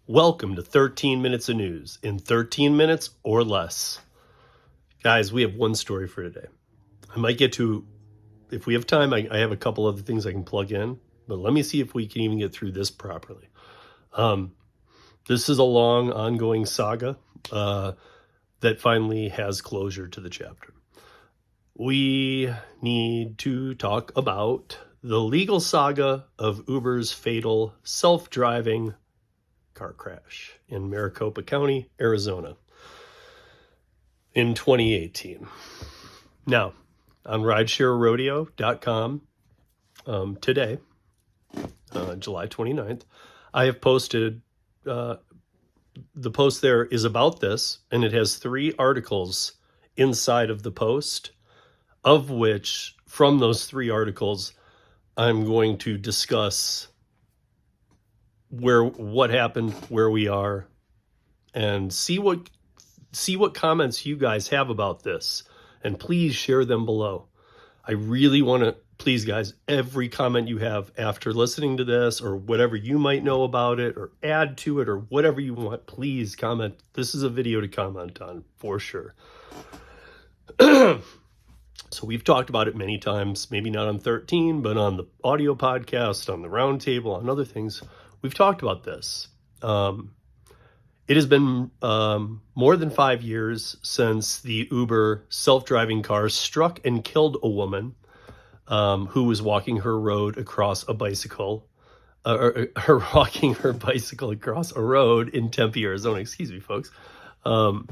Welcome to 13 Minutes of News in 13 minutes or less. Guys, we have one story for today. I might get to, if we have time, I have a couple other things I can plug in, but let me see if we can even get through this properly. This is a long, ongoing saga that finally has closure to the chapter. We need to talk about the legal saga of Uber's fatal self-driving car crash in Maricopa County, Arizona in 2018. Now, on ridesharerodeo.com today, July 29th, I have posted, the post there is about this, and it has 3 articles inside of the post, of which, from those 3 articles, I'm going to discuss what happened, where we are, and see what comments you guys have about this, and please share them below. I really want to, please guys, every comment you have after listening to this, or whatever you might know about it, or add to it, or whatever you want, please comment. This is a video to comment on for sure. So we've talked about it many times, maybe not on 13, but on the audio podcast, on the roundtable, on other things. We've talked about this. It has been more than 5 years since the Uber self-driving car struck and killed a woman who was walking her road across a bicycle, walking her bicycle across a road in Tempe, Arizona. Excuse me, folks. The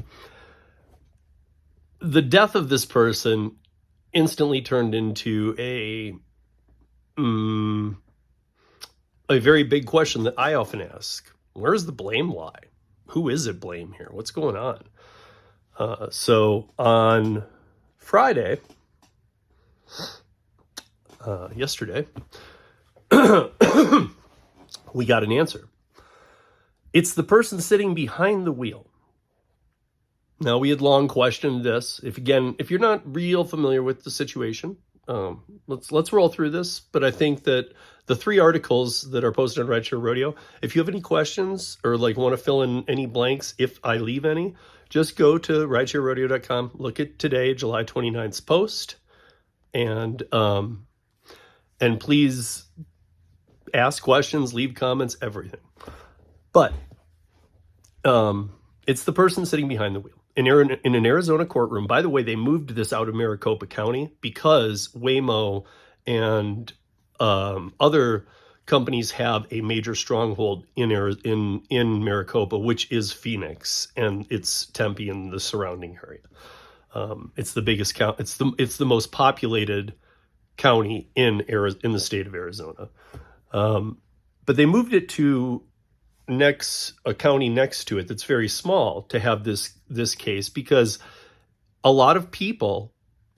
death of this person instantly turned into a very big question that I often ask. Where's the blame lie? Who is it blame here? What's going on? So on Friday, yesterday, we got an answer. It's the person sitting behind the wheel. Now, we had long questioned this. If you're not real familiar with the situation, let's roll through this. But I think that the 3 articles that are posted on Rideshare Rodeo, if you have any questions or want to fill in any blanks, if I leave any, just go to ridesharerodeo.com, look at today, July 29th's post, and please ask questions, leave comments, everything. But it's the person sitting behind the wheel. In an Arizona courtroom. By the way, they moved this out of Maricopa County because Waymo and other companies have a major stronghold in Maricopa, which is Phoenix, and it's Tempe and the surrounding area. It's the biggest county. It's the most populated county in the state of Arizona. But they moved it to a county next to it that's very small to have this case, because a lot of people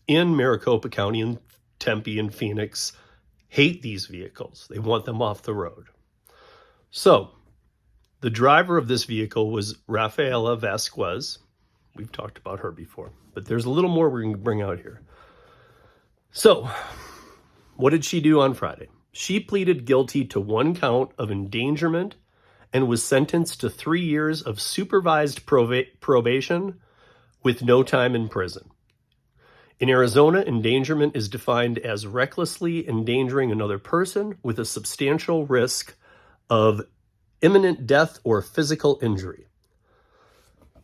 in Maricopa County and Tempe and Phoenix hate these vehicles. They want them off the road. So the driver of this vehicle was Rafaela Vasquez. We've talked about her before, but there's a little more we're going to bring out here. So what did she do on Friday? She pleaded guilty to 1 count of endangerment and was sentenced to 3 years of supervised probation with no time in prison. In Arizona, endangerment is defined as recklessly endangering another person with a substantial risk of imminent death or physical injury.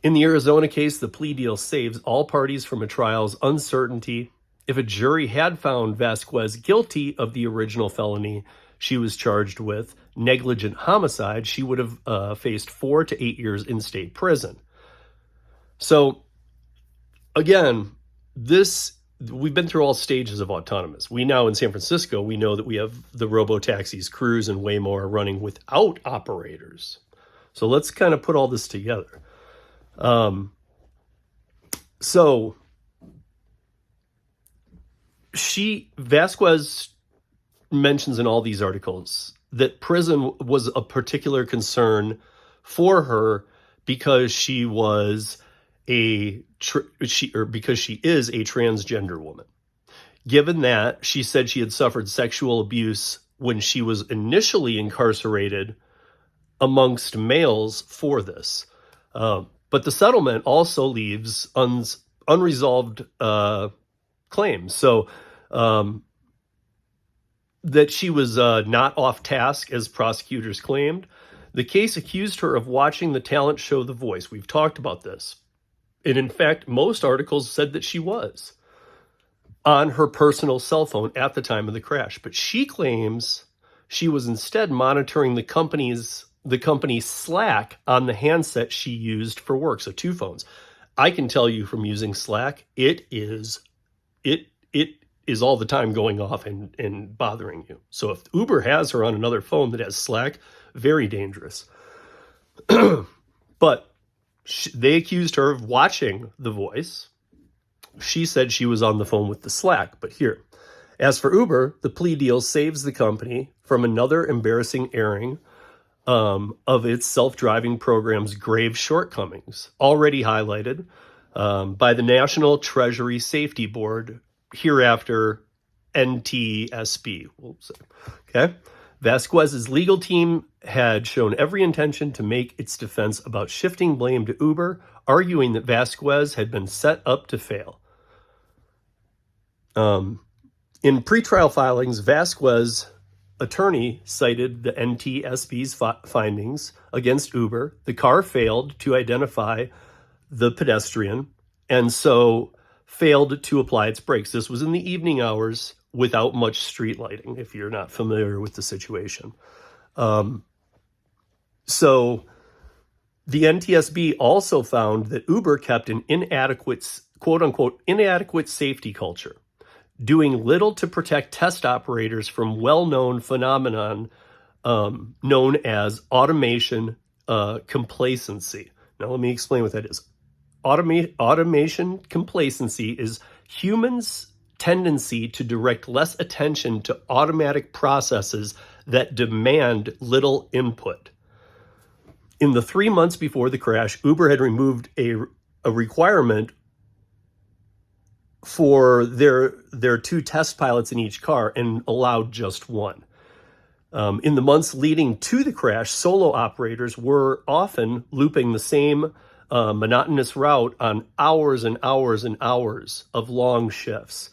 In the Arizona case, the plea deal saves all parties from a trial's uncertainty. If a jury had found Vasquez guilty of the original felony she was charged with, negligent homicide, she would have faced 4 to 8 years in state prison. So, again, we've been through all stages of autonomous. We now in San Francisco, we know that we have the robo-taxis, Cruise and Waymo are running without operators. So let's kind of put all this together. So Vasquez mentions in all these articles that prison was a particular concern for her because she was because she is a transgender woman. Given that, she said she had suffered sexual abuse when she was initially incarcerated amongst males for this. But the settlement also leaves unresolved claims. So that she was not off task, as prosecutors claimed. The case accused her of watching the talent show The Voice. We've talked about this. And in fact, most articles said that she was on her personal cell phone at the time of the crash. But she claims she was instead monitoring the company's Slack on the handset she used for work. So 2 phones. I can tell you from using Slack, it is all the time going off and bothering you. So if Uber has her on another phone that has Slack, very dangerous. But they accused her of watching The Voice. She said she was on the phone with the Slack. But here, as for Uber, the plea deal saves the company from another embarrassing airing of its self-driving program's grave shortcomings, already highlighted by the National Treasury Safety Board, hereafter NTSB. We'll say. Okay. Vasquez's legal team had shown every intention to make its defense about shifting blame to Uber, arguing that Vasquez had been set up to fail. In pretrial filings, Vasquez's attorney cited the NTSB's findings against Uber. The car failed to identify the pedestrian and so failed to apply its brakes. This was in the evening hours without much street lighting, if you're not familiar with the situation. So the NTSB also found that Uber kept an inadequate, quote unquote, inadequate safety culture, doing little to protect test operators from well-known phenomenon known as automation complacency. Now, let me explain what that is. Automation complacency is humans' tendency to direct less attention to automatic processes that demand little input. In the 3 months before the crash, Uber had removed a requirement for their 2 test pilots in each car and allowed just 1. In the months leading to the crash, solo operators were often looping the same monotonous route on hours and hours and hours of long shifts.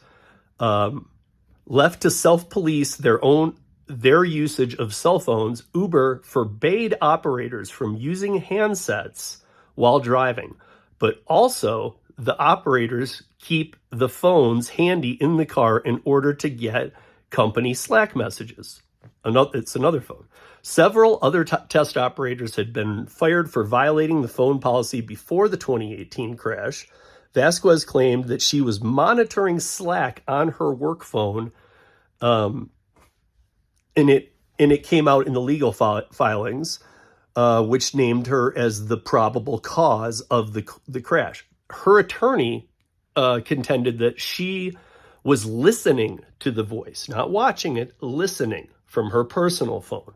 Left to self-police their usage of cell phones, Uber forbade operators from using handsets while driving, but also the operators keep the phones handy in the car in order to get company Slack messages. It's another phone. Several other test operators had been fired for violating the phone policy before the 2018 crash. Vasquez claimed that she was monitoring Slack on her work phone, and it came out in the legal filings, which named her as the probable cause of the crash. Her attorney contended that she was listening to The Voice, not watching it, listening from her personal phone.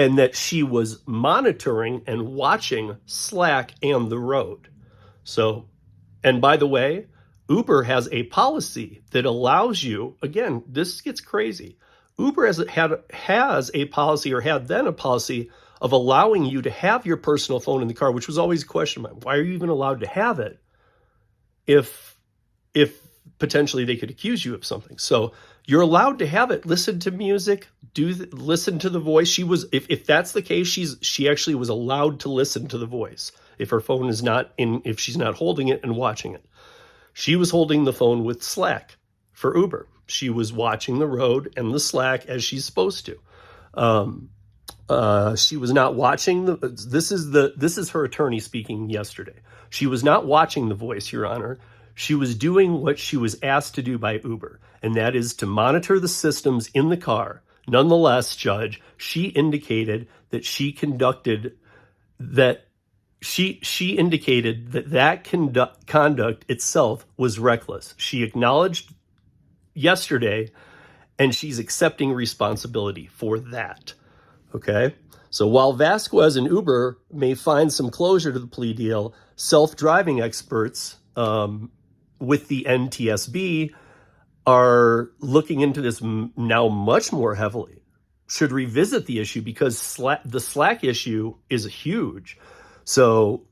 And that she was monitoring and watching Slack and the road. So, and by the way, Uber has a policy that allows you, again, this gets crazy. Uber has a policy, or had then a policy, of allowing you to have your personal phone in the car, which was always a question of mine. Why are you even allowed to have it if potentially they could accuse you of something? So you're allowed to have it. Listen to music, listen to The Voice. She was, if that's the case, she actually was allowed to listen to The Voice if her phone is not in, if she's not holding it and watching it. She was holding the phone with Slack for Uber. She was watching the road and the Slack as she's supposed to. She was not watching this is her attorney speaking yesterday. She was not watching The Voice, Your Honor. She was doing what she was asked to do by Uber, and that is to monitor the systems in the car. Nonetheless, Judge, she indicated that conduct itself was reckless. She acknowledged yesterday, and she's accepting responsibility for that. Okay? So while Vasquez and Uber may find some closure to the plea deal, self-driving experts with the NTSB are looking into this now much more heavily. should revisit the issue, because the Slack issue is huge. So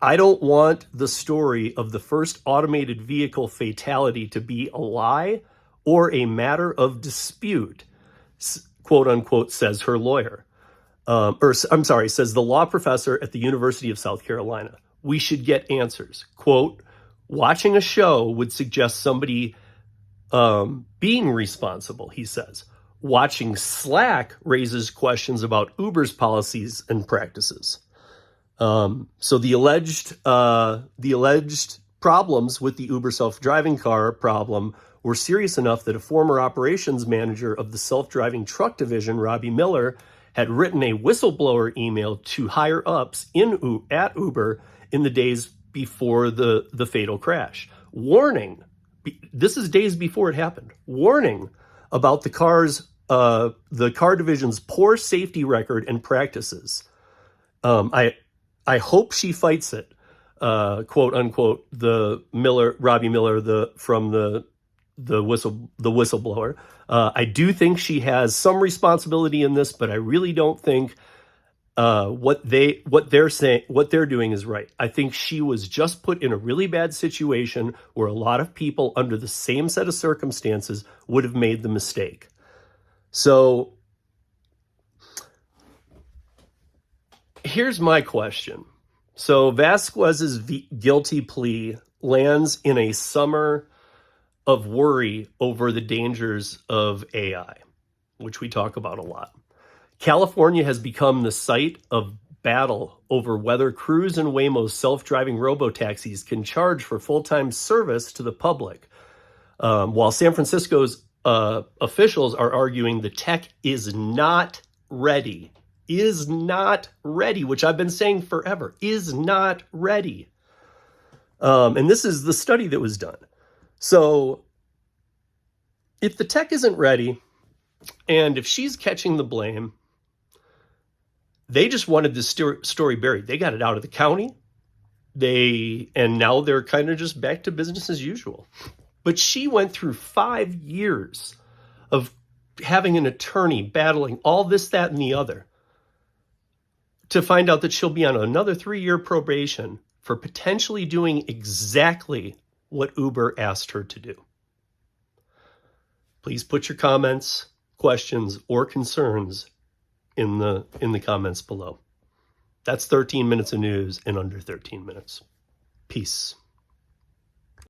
I don't want the story of the first automated vehicle fatality to be a lie or a matter of dispute, quote unquote, says her lawyer. Says the law professor at the University of South Carolina. We should get answers. Quote, watching a show would suggest somebody being responsible, he says. Watching Slack raises questions about Uber's policies and practices. So the alleged problems with the Uber self-driving car problem were serious enough that a former operations manager of the self-driving truck division, Robbie Miller, had written a whistleblower email to higher ups at Uber in the days before the fatal crash, warning. This is days before it happened. Warning about the car division's poor safety record and practices. I hope she fights it. Quote unquote. Robbie Miller, from the whistleblower. I do think she has some responsibility in this, but I really don't think what they're doing is right. I think she was just put in a really bad situation where a lot of people under the same set of circumstances would have made the mistake. So here's my question. So Vasquez's guilty plea lands in a summer of worry over the dangers of AI, which we talk about a lot. California has become the site of battle over whether Cruise and Waymo's self-driving robotaxis can charge for full-time service to the public, while San Francisco's officials are arguing the tech is not ready, which I've been saying forever, is not ready. And this is the study that was done. So if the tech isn't ready, and if she's catching the blame, they just wanted this story buried. They got it out of the county. And now they're kind of just back to business as usual. But she went through 5 years of having an attorney battling all this, that, and the other to find out that she'll be on another 3-year probation for potentially doing exactly what Uber asked her to do. Please put your comments, questions, or concerns in the comments below. That's 13 minutes of news in under 13 minutes. Peace.